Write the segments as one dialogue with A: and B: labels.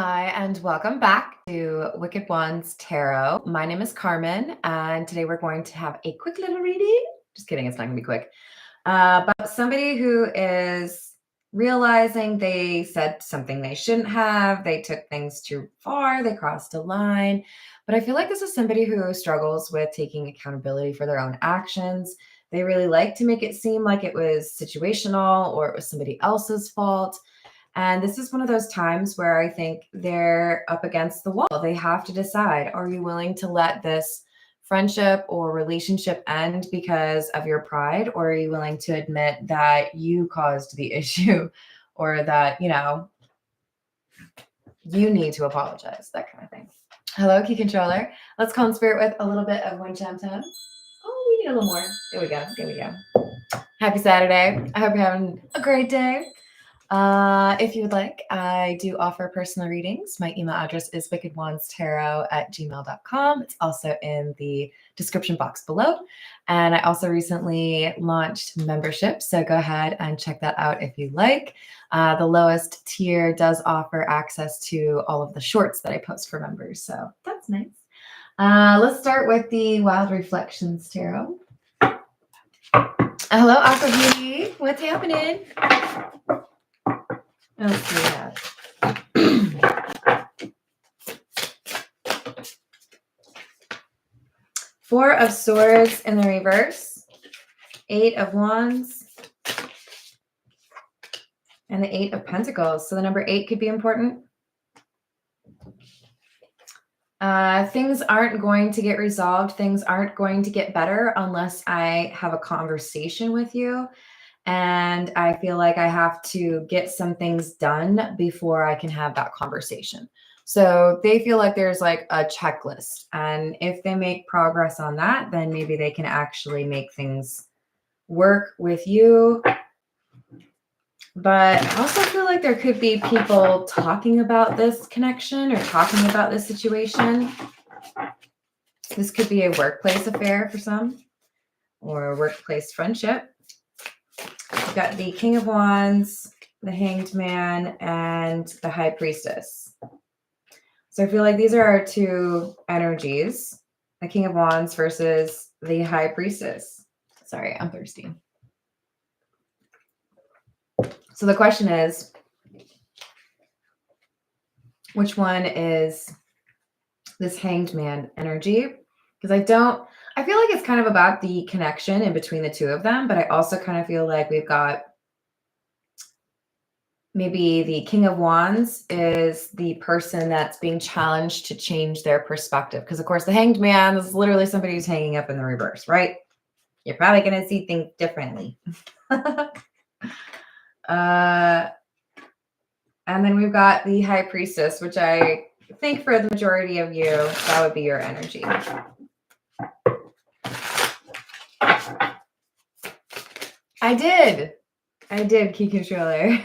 A: Hi, and welcome back to Wicked Ones Tarot. My name is Carmen, and today we're going to have a quick little reading. Just kidding, it's not going to be quick. But somebody who is realizing they said something they shouldn't have, they took things too far, they crossed a line. But I feel like this is somebody who struggles with taking accountability for their own actions. They really like to make it seem like it was situational or it was somebody else's fault. And this is one of those times where I think they're up against the wall. They have to decide, are you willing to let this friendship or relationship end because of your pride? Or are you willing to admit that you caused the issue or that, you need to apologize, that kind of thing. Hello, Key Controller. Let's call in spirit with a little bit of Wind Chime Time. Oh, we need a little more. There we go. There we go. Happy Saturday. I hope you're having a great day. If you would like, I do offer personal readings. My email address is wickedwandstarot@gmail.com. It's also in the description box below. And I also recently launched membership, so go ahead and check that out if you like. The lowest tier does offer access to all of the shorts that I post for members, so that's nice. Let's start with the Wild Reflections Tarot. Hello, Aqua Beauty. What's happening? Let's see that. Four of Swords in the reverse, Eight of Wands, and the Eight of Pentacles. So the number 8 could be important. Things aren't going to get resolved. Things aren't going to get better unless I have a conversation with you. And I feel like I have to get some things done before I can have that conversation. So they feel like there's like a checklist. And if they make progress on that, then maybe they can actually make things work with you. But I also feel like there could be people talking about this connection or talking about this situation. This could be a workplace affair for some or a workplace friendship. We've got the King of Wands, the Hanged Man, and the High Priestess. So I feel like these are our two energies, the King of Wands versus the High Priestess. Sorry, I'm thirsty. So the question is, which one is this Hanged Man energy? Because I feel like it's kind of about the connection in between the two of them, but I also kind of feel like we've got maybe the King of Wands is the person that's being challenged to change their perspective. Because of course the Hanged Man is literally somebody who's hanging up in the reverse, right? You're probably going to see things differently. And then we've got the High Priestess, which I think for the majority of you, that would be your energy. I did, Key Controller.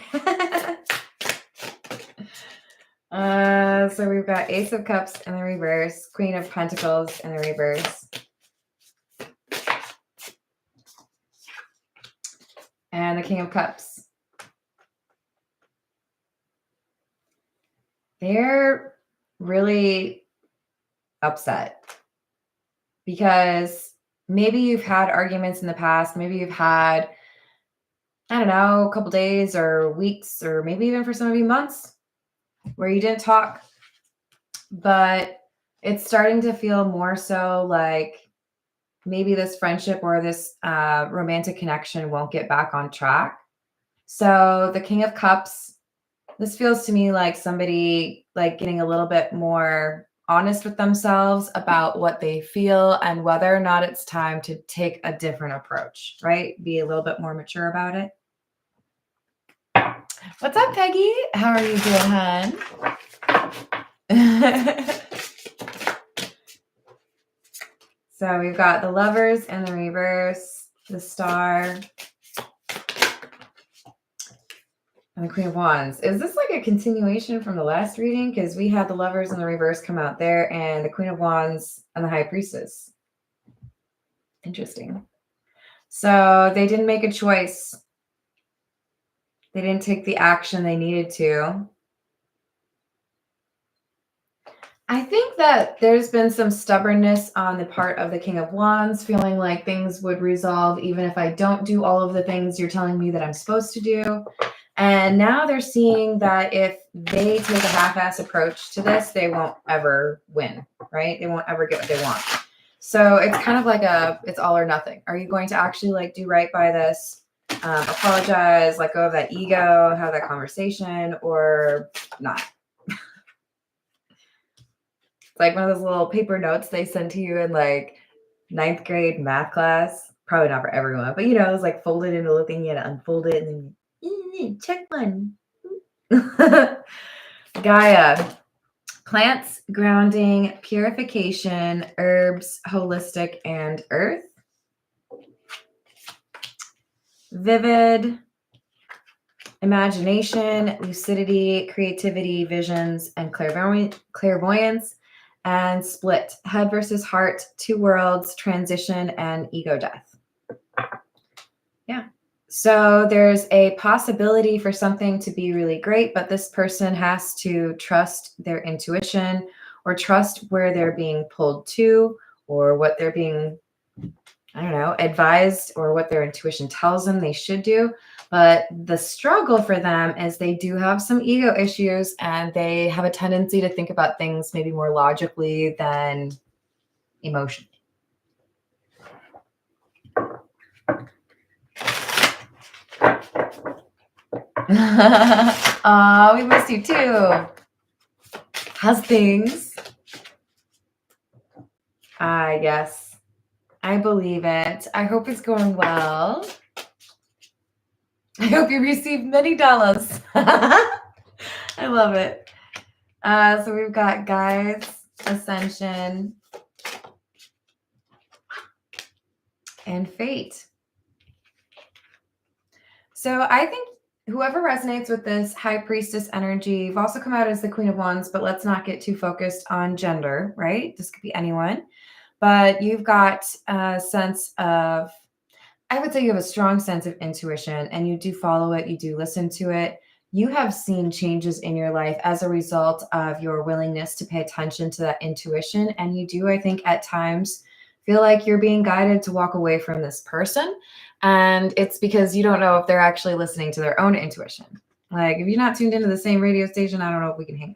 A: So we've got Ace of Cups in the reverse, Queen of Pentacles in the reverse, and the King of Cups. They're really upset because maybe you've had arguments in the past. Maybe you've had, I don't know, a couple days or weeks, or maybe even for some of you months where you didn't talk. But it's starting to feel more so like maybe this friendship or this romantic connection won't get back on track. So the King of Cups, this feels to me like somebody like getting a little bit more honest with themselves about what they feel and whether or not it's time to take a different approach, right? Be a little bit more mature about it. What's up, Peggy? How are you doing, hon? So we've got the Lovers in the reverse, the Star, and the Queen of Wands. Is this like a continuation from the last reading? Because we had the Lovers in the reverse come out there and the Queen of Wands and the High Priestess. Interesting. So they didn't make a choice. They didn't take the action they needed to. I think that there's been some stubbornness on the part of the King of Wands, feeling like things would resolve even if I don't do all of the things you're telling me that I'm supposed to do. And now they're seeing that if they take a half-ass approach to this, they won't ever win, right? They won't ever get what they want. So it's kind of like it's all or nothing. Are you going to actually like do right by this, apologize, let go of that ego, have that conversation, or not? It's like one of those little paper notes they send to you in like 9th grade math class. Probably not for everyone, but you know, it was like folded into a little thing. You had to unfold it and then check one. Gaia, plants, grounding, purification, herbs, holistic, and earth. Vivid, imagination, lucidity, creativity, visions, and clairvoyance. And split, head versus heart, two worlds, transition, and ego death. Yeah. So there's a possibility for something to be really great, but this person has to trust their intuition or trust where they're being pulled to or what they're being, I don't know, advised or what their intuition tells them they should do. But the struggle for them is they do have some ego issues and they have a tendency to think about things maybe more logically than emotionally. Aw, we missed you too. How's things? Yes, I believe it. I hope it's going well. I hope you receive many dollars. I love it. So we've got guides, ascension, and fate. So I think whoever resonates with this high priestess energy, you've also come out as the Queen of Wands, but let's not get too focused on gender, right? This could be anyone. But you've got a sense of, I would say you have a strong sense of intuition and you do follow it. You do listen to it. You have seen changes in your life as a result of your willingness to pay attention to that intuition. And you do, I think, at times feel like you're being guided to walk away from this person. And it's because you don't know if they're actually listening to their own intuition. Like, if you're not tuned into the same radio station, I don't know if we can hang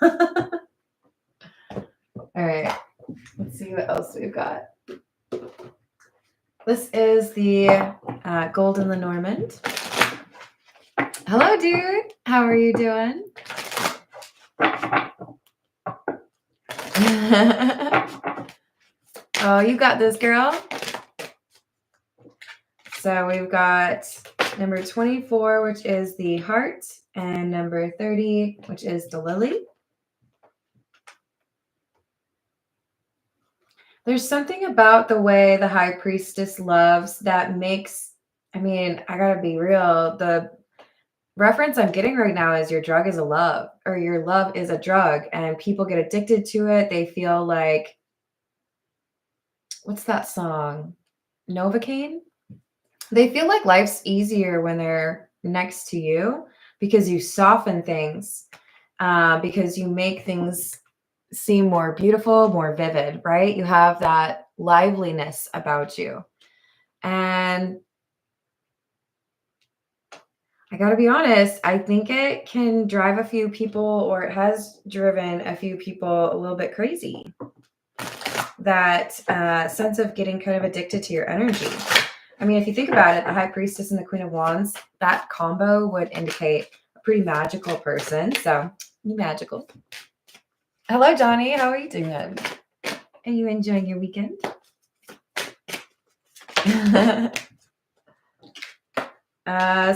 A: out. All right. Let's see what else we've got. This is the Golden Lenormand. Hello, dude. How are you doing? Oh, you got this, girl. So we've got number 24, which is the heart, and number 30, which is the lily. There's something about the way the high priestess loves that makes, I mean, I gotta be real. The reference I'm getting right now is your drug is a love, or your love is a drug, and people get addicted to it. They feel like, what's that song? Novocaine? They feel like life's easier when they're next to you because you soften things, because you make things seem more beautiful, more vivid, right? You have that liveliness about you. And I got to be honest, I think it can drive a few people, or it has driven a few people a little bit crazy. That sense of getting kind of addicted to your energy. I mean, if you think about it, the High Priestess and the Queen of Wands, that combo would indicate a pretty magical person. So, you magical. Hello, Johnny. How are you doing? Are you enjoying your weekend?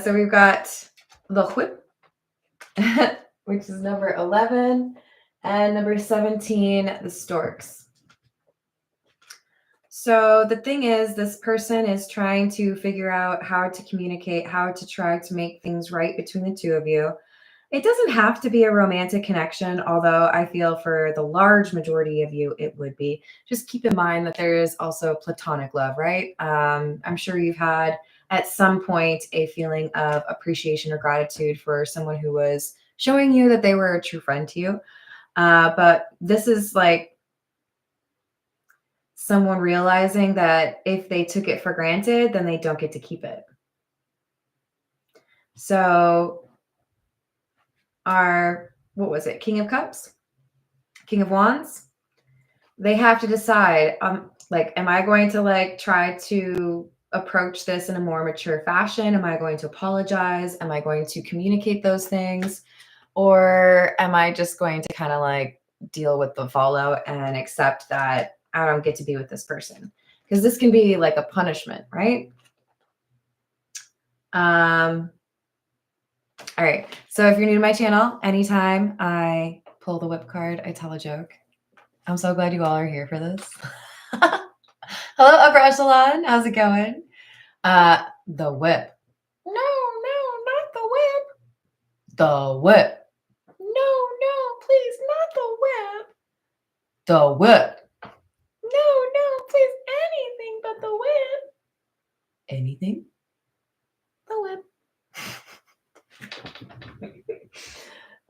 A: So we've got the whip, which is number 11, and number 17, the storks. So the thing is, this person is trying to figure out how to communicate, how to try to make things right between the two of you. It doesn't have to be a romantic connection, although I feel for the large majority of you, it would be. Just keep in mind that there is also platonic love, right? I'm sure you've had at some point a feeling of appreciation or gratitude for someone who was showing you that they were a true friend to you. But this is like someone realizing that if they took it for granted, then they don't get to keep it. So what was it? King of Cups, King of Wands. They have to decide, like, am I going to like try to approach this in a more mature fashion? Am I going to apologize? Am I going to communicate those things? Or am I just going to kind of like deal with the fallout and accept that I don't get to be with this person? Because this can be like a punishment, right? All right. So if you're new to my channel, anytime I pull the whip card, I tell a joke. I'm so glad you all are here for this. Hello, upper echelon. How's it going? The whip. No, not the whip. The whip. No, please, not the whip. The whip. No, please, anything but the whip. Anything? The whip.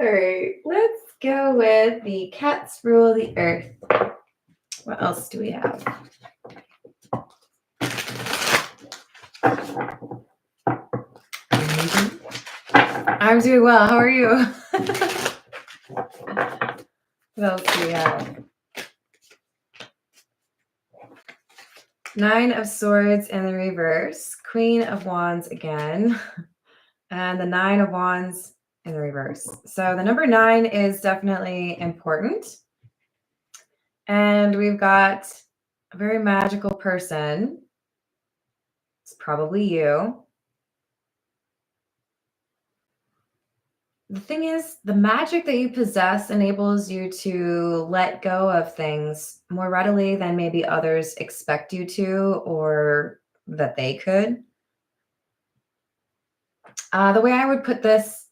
A: All right, let's go with the cats rule the earth. What else do we have? I'm doing well. How are you? What else do we have? 9 of Swords in the reverse, Queen of Wands again, and the 9 of Wands in the reverse. So the number 9 is definitely important. And we've got a very magical person. It's probably you. The thing is, the magic that you possess enables you to let go of things more readily than maybe others expect you to, or that they could. The way I would put this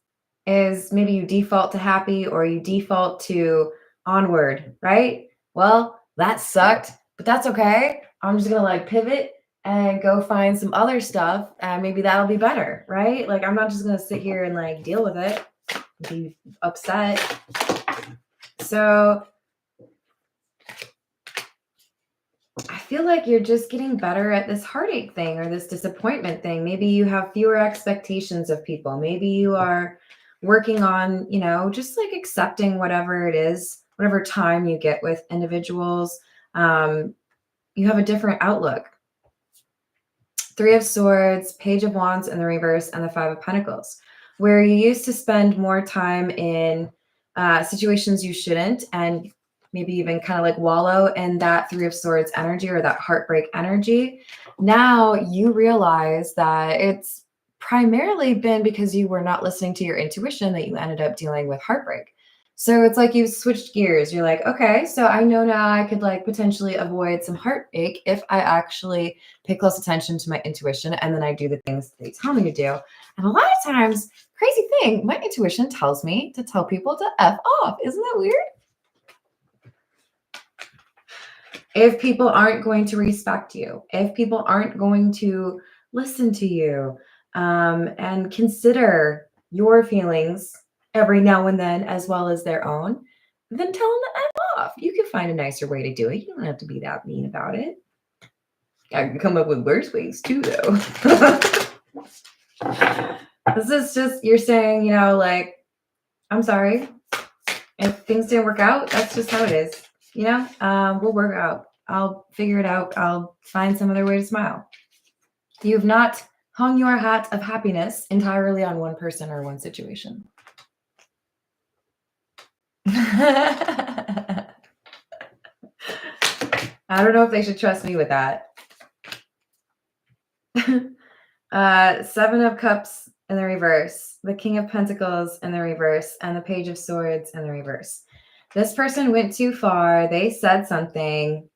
A: is maybe you default to happy or you default to onward, right? Well, that sucked, but that's okay. I'm just going to like pivot and go find some other stuff and maybe that'll be better, right? Like I'm not just going to sit here and like deal with it, be upset. So I feel like you're just getting better at this heartache thing or this disappointment thing. Maybe you have fewer expectations of people. Maybe you are working on, just like accepting whatever it is, whatever time you get with individuals. You have a different outlook. 3 of Swords, Page of Wands in the reverse, and the 5 of Pentacles, where you used to spend more time in situations you shouldn't, and maybe even kind of like wallow in that 3 of Swords energy or that heartbreak energy. Now you realize that it's primarily been because you were not listening to your intuition that you ended up dealing with heartbreak. So it's like you've switched gears. You're like, okay, so I know now I could like potentially avoid some heartache if I actually pay close attention to my intuition and then I do the things they tell me to do. And a lot of times, crazy thing, my intuition tells me to tell people to F off. Isn't that weird? If people aren't going to respect you, if people aren't going to listen to you and consider your feelings every now and then as well as their own, then tell them to F off. You can find a nicer way to do it. You don't have to be that mean about it. I can come up with worse ways too, though. This is just, you're saying, like, I'm sorry. If things didn't work out, that's just how it is. We'll work out. I'll figure it out. I'll find some other way to smile. You've not hung your hat of happiness entirely on one person or one situation. I don't know if they should trust me with that. 7 of Cups in the reverse, the King of Pentacles in the reverse, and the Page of Swords in the reverse. This person went too far. They said something,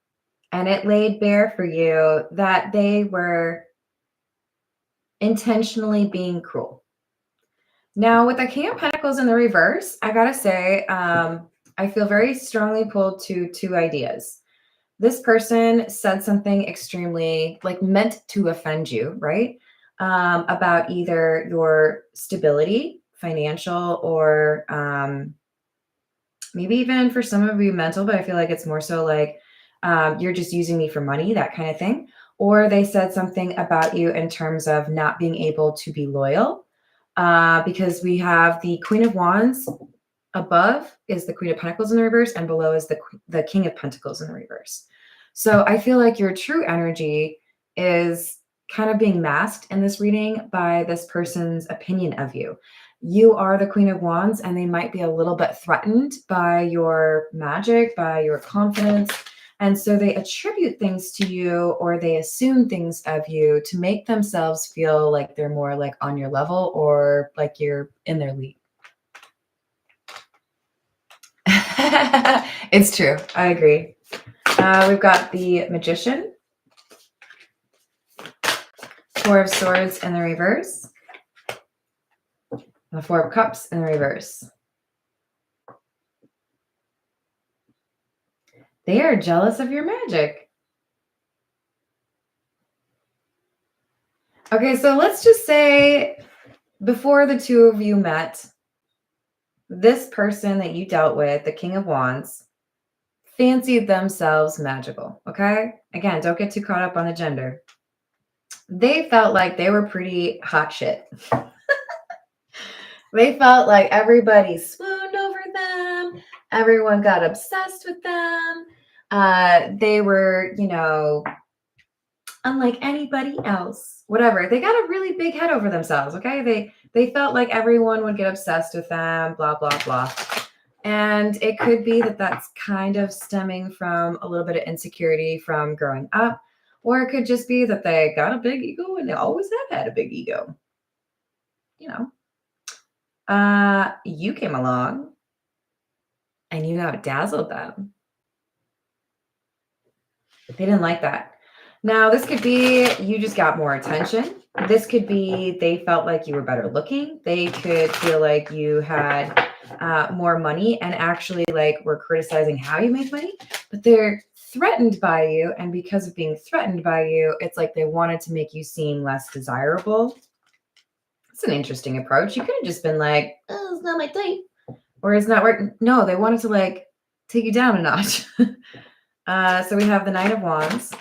A: and it laid bare for you that they were intentionally being cruel. Now, with the King of Pentacles in the reverse, I gotta say, I feel very strongly pulled to 2 ideas. This person said something extremely, like, meant to offend you, right? About either your stability, financial, or maybe even for some of you mental, but I feel like it's more so like you're just using me for money, that kind of thing. Or they said something about you in terms of not being able to be loyal, because we have the Queen of Wands. Above is the Queen of Pentacles in the reverse, and below is the King of Pentacles in the reverse. So I feel like your true energy is kind of being masked in this reading by this person's opinion of you. You are the Queen of Wands, and they might be a little bit threatened by your magic, by your confidence. And so they attribute things to you, or they assume things of you to make themselves feel like they're more like on your level, or like you're in their league. It's true. I agree. We've got the Magician, Four of Swords in the reverse, and the Four of Cups in the reverse. They are jealous of your magic. Okay, so let's just say before the two of you met, this person that you dealt with, the King of Wands, fancied themselves magical, okay? Again, don't get too caught up on the gender. They felt like they were pretty hot shit. They felt like everybody swooned over them. Everyone got obsessed with them. They were, unlike anybody else. Whatever. They got a really big head over themselves, okay? They felt like everyone would get obsessed with them, blah, blah, blah. And it could be that that's kind of stemming from a little bit of insecurity from growing up. Or it could just be that they got a big ego and they always have had a big ego. You came along and you outdazzled them. They didn't like that. Now, this could be you just got more attention. This could be they felt like you were better looking. They could feel like you had more money and actually like were criticizing how you make money, but they're threatened by you. And because of being threatened by you, it's like they wanted to make you seem less desirable. It's an interesting approach. You could have just been like, oh, it's not my type, or it's not working. No, they wanted to like take you down a notch. So we have the Nine of Wands.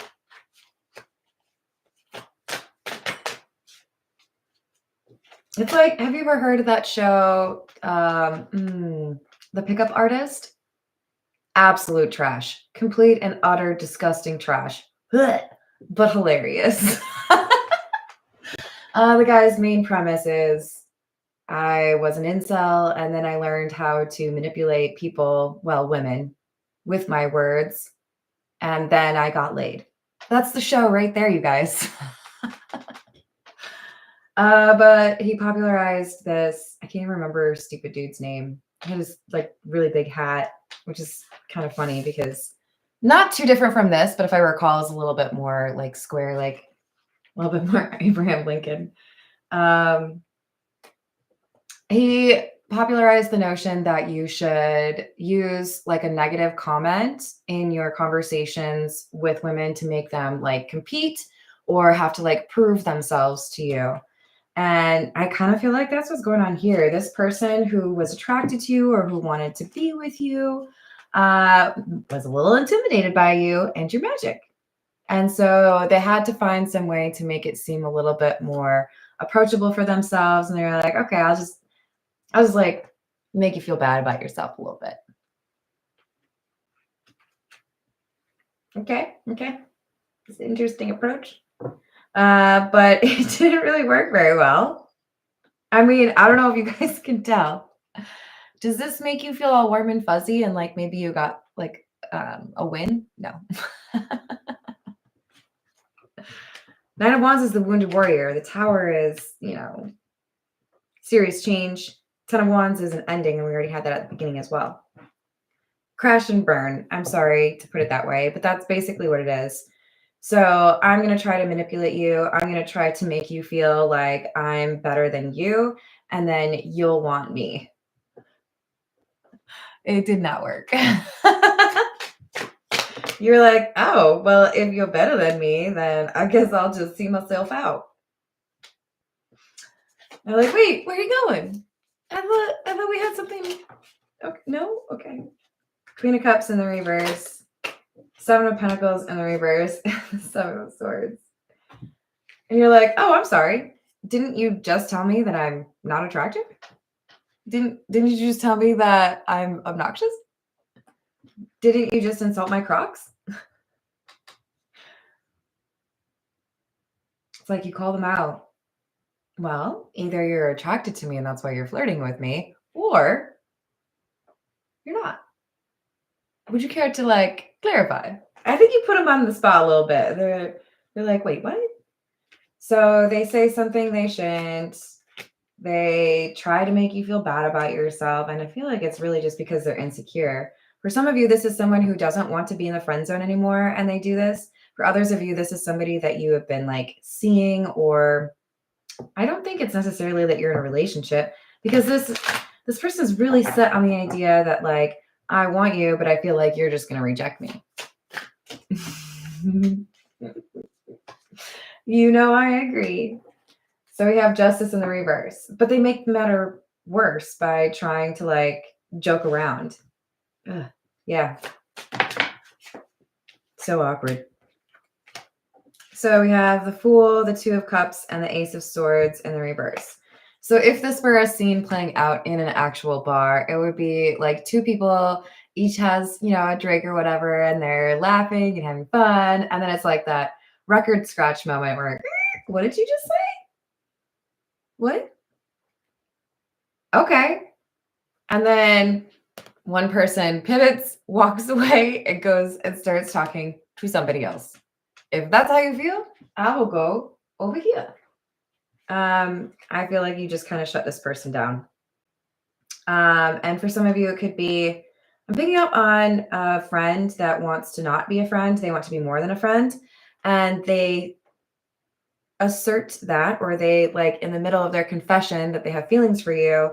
A: It's like, have you ever heard of that show, The Pickup Artist? Absolute trash. Complete and utter disgusting trash. Blech, but hilarious. The guy's main premise is I was an incel, and then I learned how to manipulate people, well, women, with my words, and then I got laid. That's the show right there, you guys. But he popularized this, I can't even remember stupid dude's name. He had this like really big hat, which is kind of funny because not too different from this, but if I recall, is a little bit more like square, like a little bit more Abraham Lincoln. He popularized the notion that you should use like a negative comment in your conversations with women to make them like compete or have to like prove themselves to you. And I kind of feel like that's what's going on here. This person who was attracted to you or who wanted to be with you was a little intimidated by you and your magic. And so they had to find some way to make it seem a little bit more approachable for themselves. And they were like, okay, I'll just like make you feel bad about yourself a little bit. Okay. It's an interesting approach. But it didn't really work very well. I mean, I don't know if you guys can tell. Does this make you feel all warm and fuzzy and like maybe you got like a win? No. Nine of Wands is the wounded warrior. The Tower is, serious change. Ten of Wands is an ending, and we already had that at the beginning as well. Crash and burn. I'm sorry to put it that way, but that's basically what it is. So I'm going to try to manipulate you. I'm going to try to make you feel like I'm better than you, and then you'll want me. It did not work. You're like, oh, well, if you're better than me, then I guess I'll just see myself out. They're like, wait, where are you going? I thought we had something Okay, no? Okay. Queen of Cups in the reverse. Seven of Pentacles in the reverse. Seven of Swords. And you're like, oh, I'm sorry. Didn't you just tell me that I'm not attractive? Didn't you just tell me that I'm obnoxious? Didn't you just insult my Crocs? It's like you call them out. Well, either you're attracted to me and that's why you're flirting with me, or you're not. Would you care to like clarify? I think you put them on the spot a little bit. They're like, wait, what? So they say something they shouldn't. They try to make you feel bad about yourself. And I feel like it's really just because they're insecure. For some of you, this is someone who doesn't want to be in the friend zone anymore, and they do this. For others of you, this is somebody that you have been like seeing, or I don't think it's necessarily that you're in a relationship, because this person is really set on the idea that like, I want you, but I feel like you're just going to reject me. You know, I agree. So we have Justice in the reverse, but they make the matter worse by trying to like joke around. Ugh, yeah. So awkward. So we have the Fool, the Two of Cups, and the Ace of Swords in the reverse. So if this were a scene playing out in an actual bar, it would be like two people, each has, you know, a drink or whatever, and they're laughing and having fun. And then it's like that record scratch moment where, what did you just say? What? Okay. And then one person pivots, walks away, and goes and starts talking to somebody else. If that's how you feel, I will go over here. I feel like you just kind of shut this person down. And for some of you, it could be, I'm picking up on a friend that wants to not be a friend. They want to be more than a friend. And they assert that, or they like in the middle of their confession that they have feelings for you,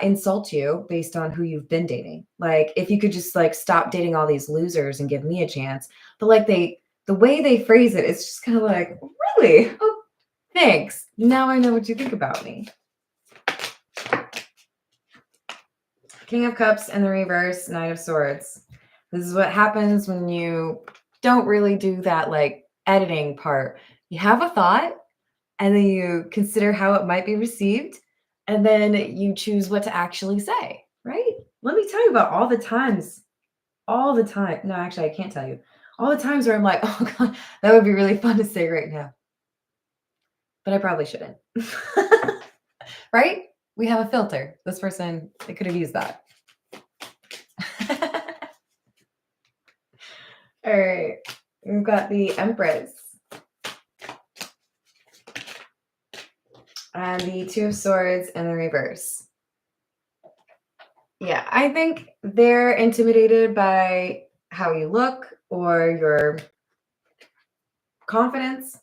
A: insult you based on who you've been dating. Like, if you could just like stop dating all these losers and give me a chance. But like the way they phrase it, it's just kind of like, really? Oh, thanks. Now I know what you think about me. King of Cups in the reverse, Knight of Swords. This is what happens when you don't really do that like editing part. You have a thought and then you consider how it might be received, and then you choose what to actually say, right? Let me tell you about all the times. No, actually, I can't tell you. All the times where I'm like, oh God, that would be really fun to say right now. But I probably shouldn't. Right? We have a filter. This person, they could have used that. All right. We've got the Empress. And the Two of Swords in the reverse. Yeah, I think they're intimidated by how you look or your confidence.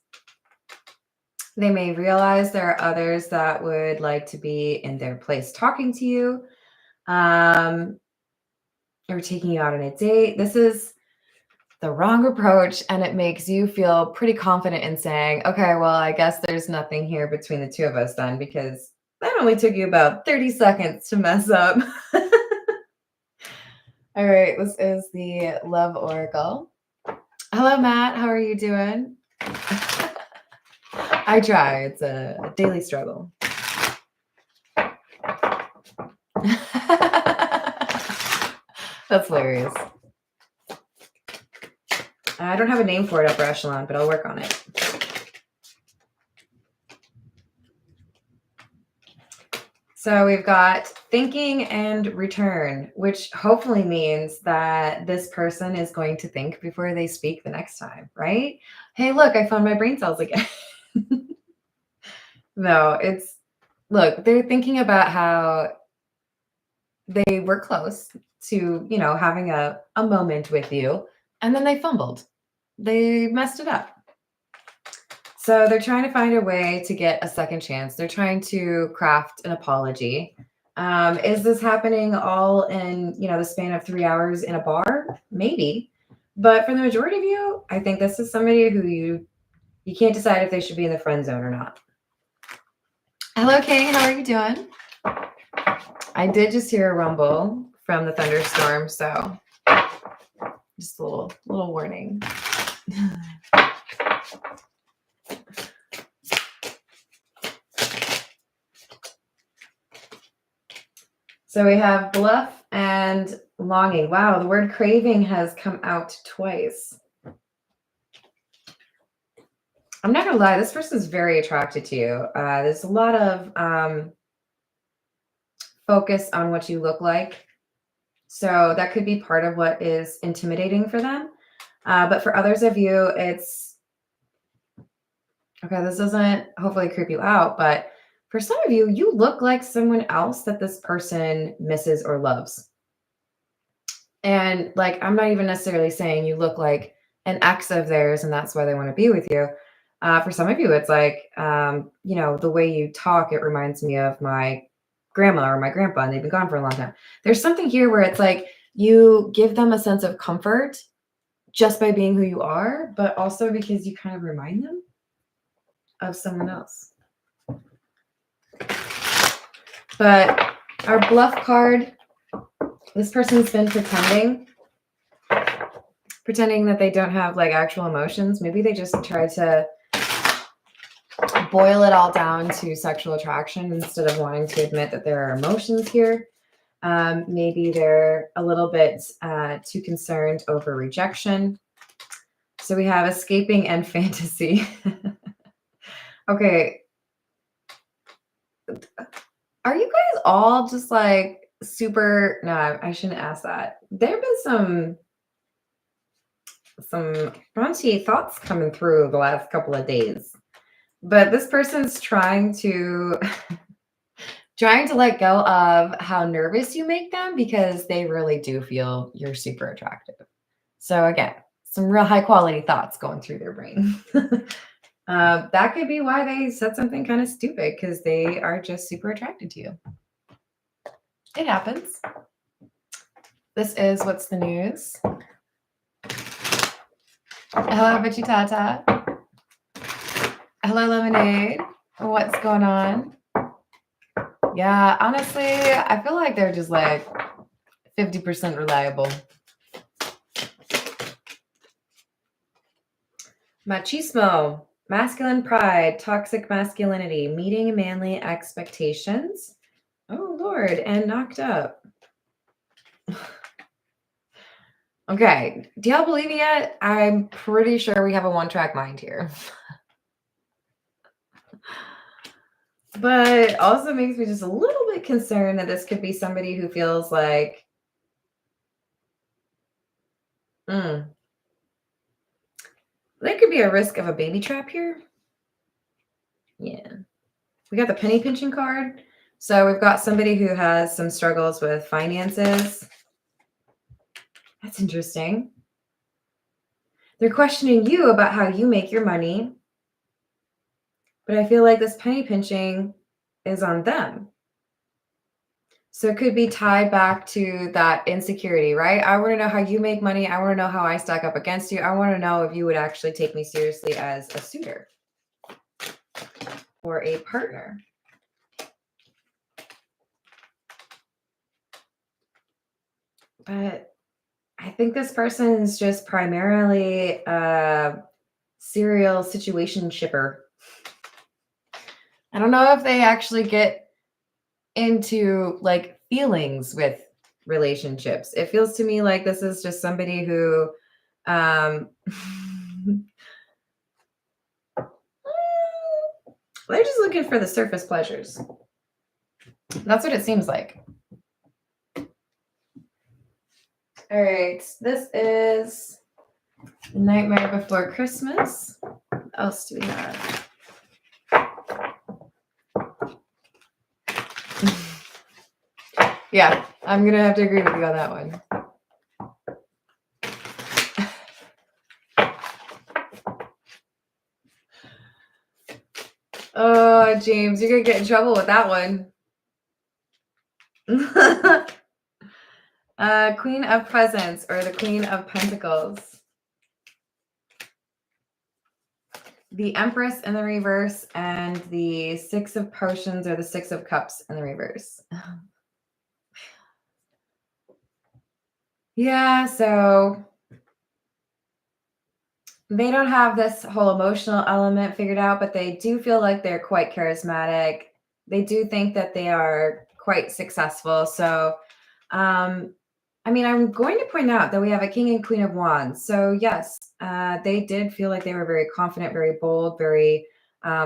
A: They may realize there are others that would like to be in their place talking to you, or taking you out on a date. This is the wrong approach, and it makes you feel pretty confident in saying, okay, well, I guess there's nothing here between the two of us then, because that only took you about 30 seconds to mess up. All right, this is the Love Oracle. Hello, Matt. How are you doing? I try. It's a daily struggle. That's hilarious. I don't have a name for it, upper echelon, but I'll work on it. So we've got thinking and return, which hopefully means that this person is going to think before they speak the next time, right? Hey, look, I found my brain cells again. No, look, they're thinking about how they were close to, you know, having a moment with you, and then they fumbled. They messed it up. So they're trying to find a way to get a second chance. They're trying to craft an apology. Is this happening all in, you know, the span of 3 hours in a bar? Maybe. But for the majority of you, I think this is somebody who you can't decide if they should be in the friend zone or not. Hello, King. How are you doing? I did just hear a rumble from the thunderstorm, so just a little warning. So we have bluff and longing. Wow, the word craving has come out twice. I'm not gonna lie, this person's very attracted to you. There's a lot of focus on what you look like. So that could be part of what is intimidating for them. But for others of you, it's okay. This doesn't hopefully creep you out, but for some of you, you look like someone else that this person misses or loves. And like, I'm not even necessarily saying you look like an ex of theirs and that's why they want to be with you. For some of you, it's like, the way you talk, it reminds me of my grandma or my grandpa, and they've been gone for a long time. There's something here where it's like you give them a sense of comfort just by being who you are, but also because you kind of remind them of someone else. But our bluff card, this person's been pretending that they don't have like actual emotions. Maybe they just try to boil it all down to sexual attraction instead of wanting to admit that there are emotions here. Maybe they're a little bit too concerned over rejection. So we have escaping and fantasy. Okay. Are you guys all just like super? No, I shouldn't ask that. There have been some raunchy thoughts coming through the last couple of days. But this person's trying to let go of how nervous you make them because they really do feel you're super attractive. So again, some real high quality thoughts going through their brain. That could be why they said something kind of stupid, because they are just super attracted to you. It happens. This is What's the News. Hello, Bitchy Tata. Hello, Lemonade. What's going on? Yeah, honestly, I feel like they're just like 50% reliable. Machismo, masculine pride, toxic masculinity, meeting manly expectations. Oh, Lord, and knocked up. Okay, do y'all believe me yet? I'm pretty sure we have a one-track mind here. But also makes me just a little bit concerned that this could be somebody who feels like, there could be a risk of a baby trap here. Yeah. We got the penny pinching card. So we've got somebody who has some struggles with finances. That's interesting. They're questioning you about how you make your money. But I feel like this penny pinching is on them. So it could be tied back to that insecurity, right? I want to know how you make money. I want to know how I stack up against you. I want to know if you would actually take me seriously as a suitor or a partner. But I think this person is just primarily a serial situation shipper. I don't know if they actually get into like feelings with relationships. It feels to me like this is just somebody who they're just looking for the surface pleasures. That's what it seems like. All right, this is The Nightmare Before Christmas. What else do we have? Yeah, I'm going to have to agree with you on that one. Oh, James, you're going to get in trouble with that one. Queen of Presents, or the Queen of Pentacles. The Empress in the reverse, and the Six of Potions, or the Six of Cups in the reverse. Yeah, so they don't have this whole emotional element figured out, but they do feel like they're quite charismatic. They do think that they are quite successful. So, um, I mean, I'm going to point out that we have a king and queen of wands. So, yes, they did feel like they were very confident, very bold, very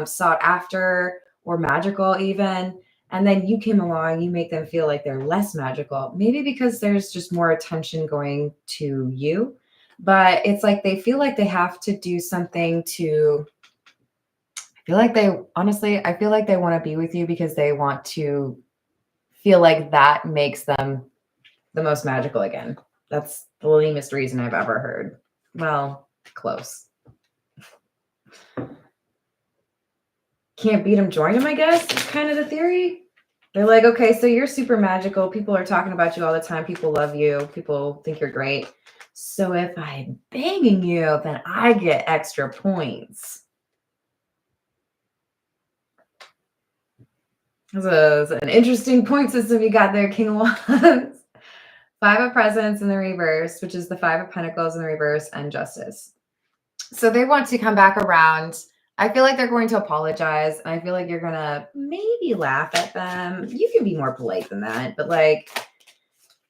A: sought after or magical, even. And then you came along, you make them feel like they're less magical, maybe because there's just more attention going to you, but it's like they feel like they have to do something to I feel like they honestly, I feel like they want to be with you because they want to feel like that makes them the most magical again. That's the lamest reason I've ever heard. Well, close. Can't beat them, join them, I guess. It's kind of the theory. They're like, okay, so you're super magical. People are talking about you all the time. People love you. People think you're great. So if I'm banging you, then I get extra points. This is an interesting point system you got there, King of Wands. Five of Presents in the reverse, which is the Five of Pentacles in the reverse, and Justice. So they want to come back around. I feel like they're going to apologize, and I feel like you're going to maybe laugh at them. You can be more polite than that, but like,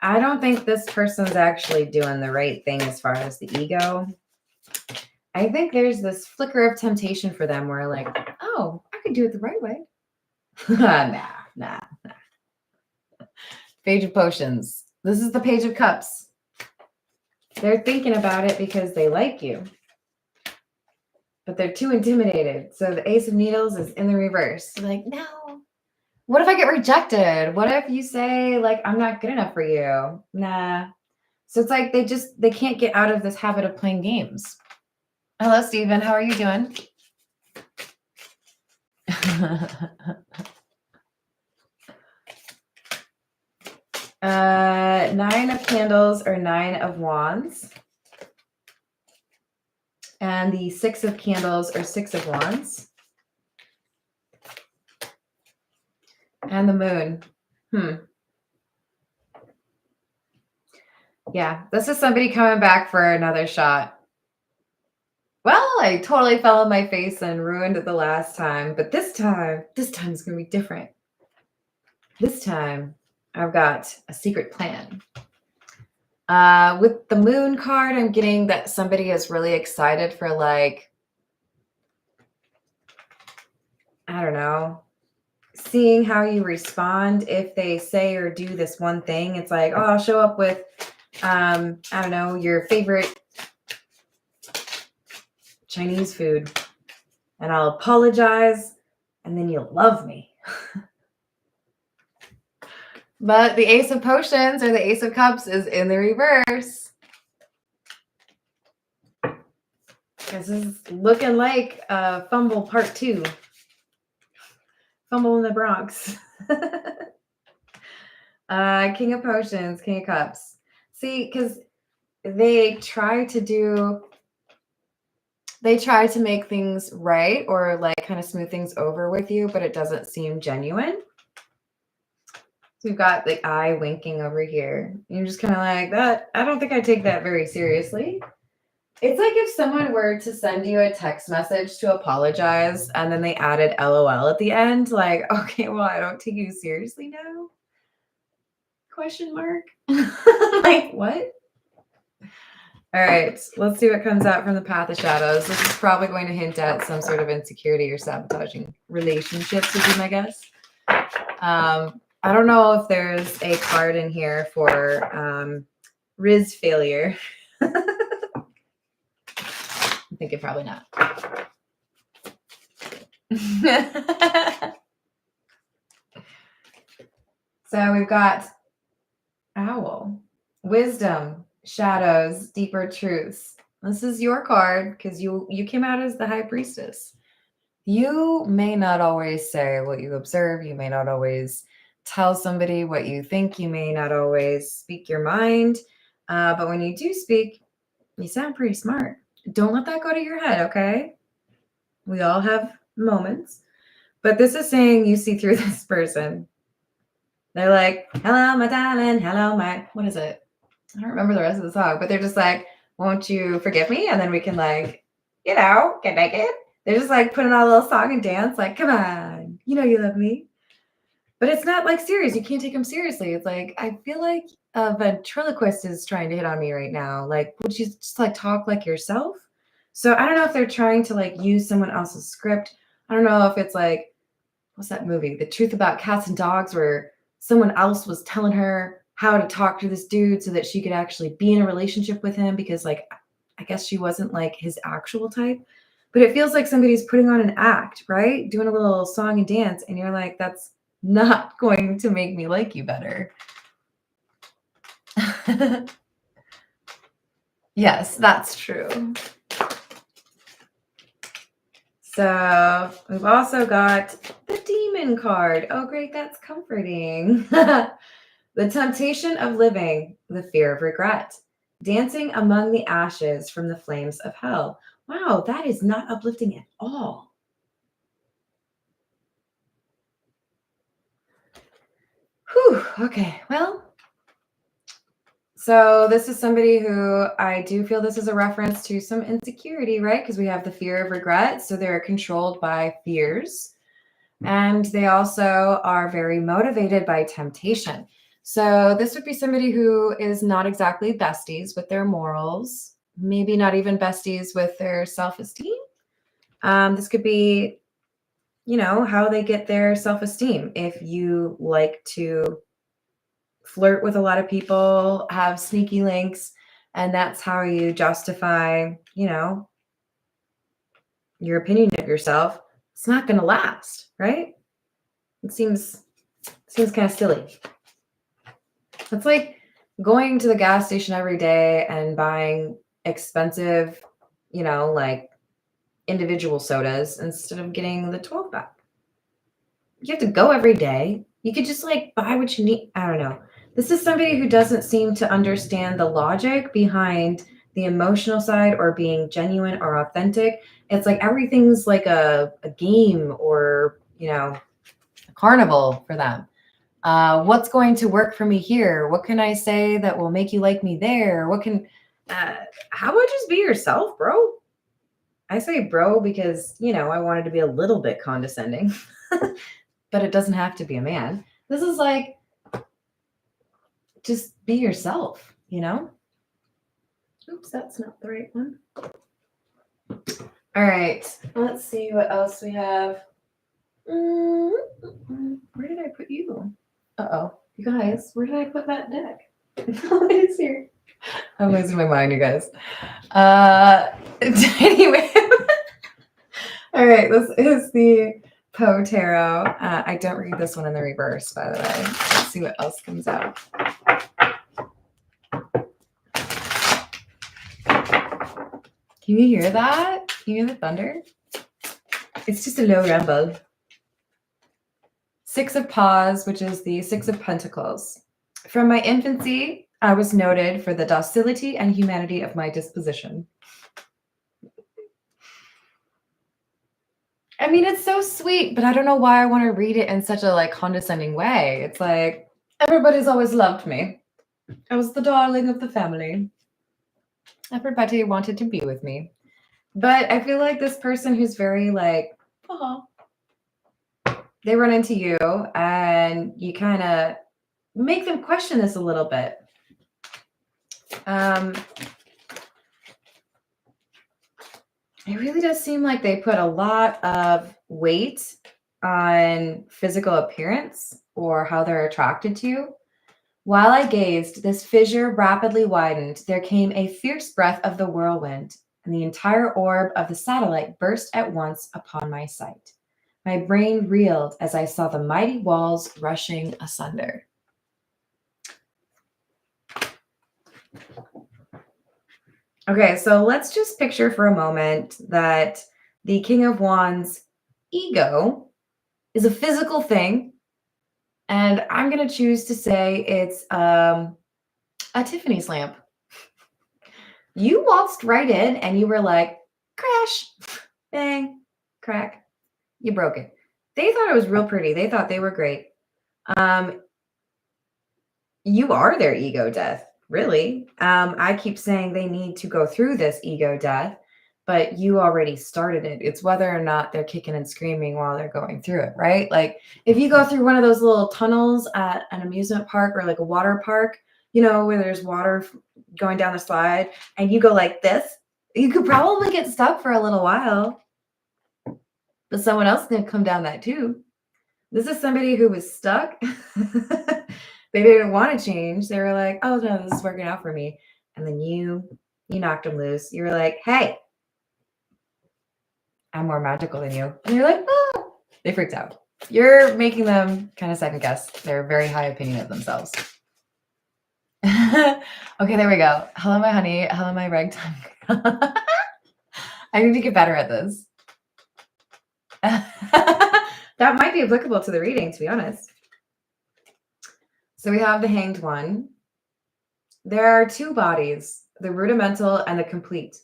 A: I don't think this person's actually doing the right thing as far as the ego. I think there's this flicker of temptation for them where like, oh, I could do it the right way. Nah. Page of Potions. This is the Page of Cups. They're thinking about it because they like you, but they're too intimidated. So the Ace of Needles is in the reverse. They're like, no. What if I get rejected? What if you say like, I'm not good enough for you? Nah. So it's like they can't get out of this habit of playing games. Hello, Stephen. How are you doing? Nine of Candles or Nine of Wands. And the Six of Candles or Six of Wands. And the Moon. Yeah, this is somebody coming back for another shot. Well, I totally fell on my face and ruined it the last time, but this time is going to be different. This time, I've got a secret plan. With the Moon card, I'm getting that somebody is really excited for like, I don't know, seeing how you respond if they say or do this one thing. It's like, oh, I'll show up with, I don't know, your favorite Chinese food, and I'll apologize, and then you'll love me. But the Ace of Potions or the Ace of Cups is in the reverse. This is looking like Fumble Part 2. Fumble in the Bronx. King of Potions, King of Cups. See, because they try to make things right or like kind of smooth things over with you, but it doesn't seem genuine. So we've got the eye winking over here. You're just kind of like that. I don't think I take that very seriously. It's like if someone were to send you a text message to apologize and then they added LOL at the end, like, okay, well, I don't take you seriously now? Question mark. Like, what? All right, let's see what comes out from the Path of Shadows. This is probably going to hint at some sort of insecurity or sabotaging relationships, would be my guess. I don't know if there's a card in here for Riz failure. I'm thinking probably not. So we've got Owl, Wisdom, Shadows, Deeper Truths. This is your card because you came out as the High Priestess. You may not always say what you observe. You may not always tell somebody what you think. You may not always speak your mind. But when you do speak, you sound pretty smart. Don't let that go to your head, okay? We all have moments. But this is saying you see through this person. They're like, hello, my darling. Hello, my, what is it? I don't remember the rest of the song, but they're just like, won't you forgive me? And then we can like, get naked. They're just like putting on a little song and dance, like, come on, you love me. But it's not like serious. You can't take them seriously. It's like, I feel like a ventriloquist is trying to hit on me right now. Like, would you just like talk like yourself? So I don't know if they're trying to like use someone else's script. I don't know if it's like, what's that movie? The Truth About Cats and Dogs, where someone else was telling her how to talk to this dude so that she could actually be in a relationship with him because like I guess she wasn't like his actual type. But it feels like somebody's putting on an act, right? Doing a little song and dance, and you're like, that's not going to make me like you better. Yes, that's true. So we've also got the demon card. Oh, great. That's comforting. The temptation of living, the fear of regret, dancing among the ashes from the flames of hell. Wow, that is not uplifting at all. Whew, okay, well, so this is somebody who I do feel this is a reference to some insecurity, right? Because we have the fear of regret. So they're controlled by fears. And they also are very motivated by temptation. So this would be somebody who is not exactly besties with their morals, maybe not even besties with their self-esteem. This could be, how they get their self-esteem. If you like to flirt with a lot of people, have sneaky links, and that's how you justify, your opinion of yourself, it's not going to last, right? It seems kind of silly. It's like going to the gas station every day and buying expensive, like individual sodas instead of getting the 12 pack. You have to go every day. You could just like buy what you need. I don't know. This is somebody who doesn't seem to understand the logic behind the emotional side or being genuine or authentic. It's like everything's like a game or, a carnival for them. What's going to work for me here? What can I say that will make you like me there? How about just be yourself, bro? I say bro because, I wanted to be a little bit condescending, but it doesn't have to be a man. This is like, just be yourself, Oops, that's not the right one. All right, let's see what else we have. Where did I put you? Uh-oh. You guys, where did I put that deck? It's here. I'm losing my mind, you guys. Anyway. All right, this is the Poe Tarot. I don't read this one in the reverse, by the way. Let's see what else comes out. Can you hear that? Can you hear the thunder? It's just a low rumble. Six of Paws, which is the Six of Pentacles. From my infancy, I was noted for the docility and humanity of my disposition. I mean, it's so sweet, but I don't know why I want to read it in such a like condescending way. It's like, everybody's always loved me. I was the darling of the family. Everybody wanted to be with me. But I feel like this person who's very like, they run into you and you kind of make them question this a little bit. It really does seem like they put a lot of weight on physical appearance or how they're attracted to you. While I gazed, this fissure rapidly widened. There came a fierce breath of the whirlwind, and the entire orb of the satellite burst at once upon my sight. My brain reeled as I saw the mighty walls rushing asunder. Okay, so let's just picture for a moment that the King of Wands' ego is a physical thing. And I'm going to choose to say it's a Tiffany's lamp. You waltzed right in and you were like, crash, bang, crack. You broke it. They thought it was real pretty. They thought they were great. You are their ego death. really. I keep saying they need to go through this ego death, but you already started it. It's whether or not they're kicking and screaming while they're going through it, right? Like if you go through one of those little tunnels at an amusement park or like a water park, you know, where there's water going down the slide and you go like this, you could probably get stuck for a little while, but someone else can come down that too. This is somebody who was stuck. They didn't want to change. They were like, oh no, this is working out for me. And then you knocked them loose. You were like, hey, I'm more magical than you. And you're like, oh, they freaked out. You're making them kind of second guess. They're very high opinion of themselves. Okay, there we go. Hello, my honey. Hello, my ragtime girl. I need to get better at this. That might be applicable to the reading, to be honest. So we have the Hanged One. There are two bodies, the rudimental and the complete,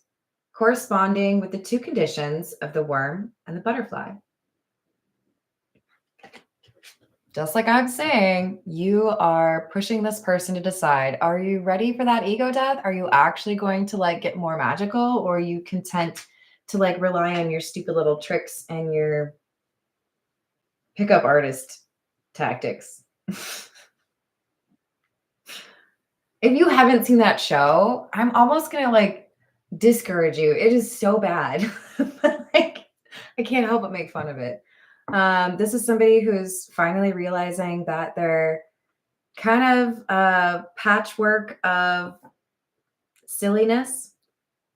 A: corresponding with the two conditions of the worm and the butterfly. Just like I'm saying, you are pushing this person to decide, are you ready for that ego death? Are you actually going to like get more magical, or are you content to like rely on your stupid little tricks and your pickup artist tactics? If you haven't seen that show, I'm almost going to like discourage you. It is so bad. But like, I can't help but make fun of it. This is somebody who's finally realizing that they're kind of a patchwork of silliness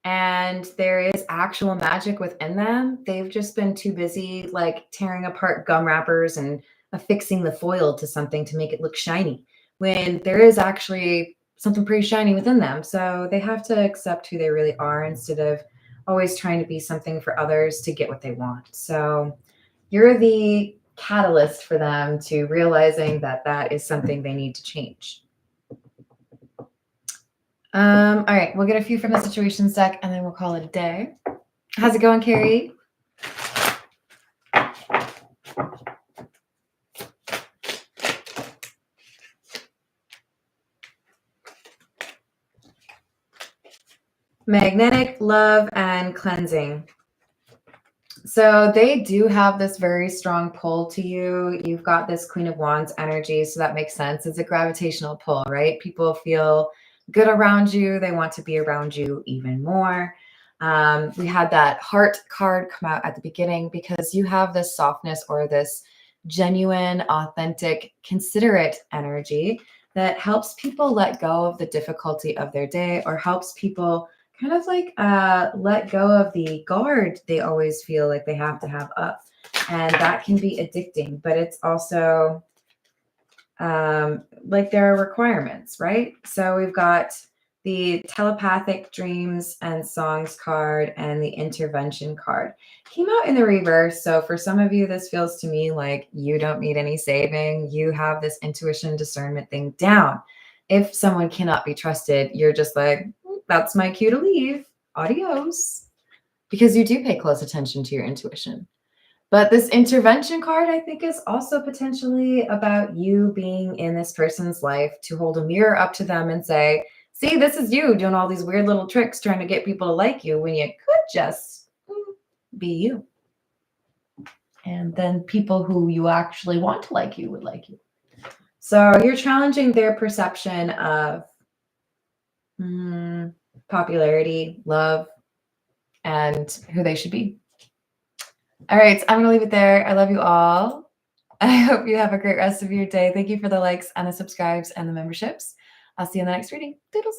A: and there is actual magic within them. They've just been too busy like tearing apart gum wrappers and affixing the foil to something to make it look shiny, when there is actually something pretty shiny within them. So they have to accept who they really are instead of always trying to be something for others to get what they want. So you're the catalyst for them to realizing that that is something they need to change. All right, we'll get a few from the situations deck and then we'll call it a day. How's it going, Carrie? Magnetic, love, and cleansing. So they do have this very strong pull to you. You've got this Queen of Wands energy, so that makes sense. It's a gravitational pull, right? People feel good around you. They want to be around you even more. We had that heart card come out at the beginning because you have this softness or this genuine, authentic, considerate energy that helps people let go of the difficulty of their day, or helps people kind of like let go of the guard they always feel like they have to have up. And that can be addicting, but it's also like there are requirements, right? So we've got the telepathic dreams and songs card and the intervention card. Came out in the reverse. So for some of you, this feels to me like you don't need any saving. You have this intuition discernment thing down. If someone cannot be trusted, you're just like, that's my cue to leave. Adios. Because you do pay close attention to your intuition. But this intervention card, I think, is also potentially about you being in this person's life to hold a mirror up to them and say, see, this is you doing all these weird little tricks trying to get people to like you when you could just be you. And then people who you actually want to like you would like you. So you're challenging their perception of popularity, love, and who they should be. All right, so I'm going to leave it there. I love you all. I hope you have a great rest of your day. Thank you for the likes and the subscribes and the memberships. I'll see you in the next reading. Doodles.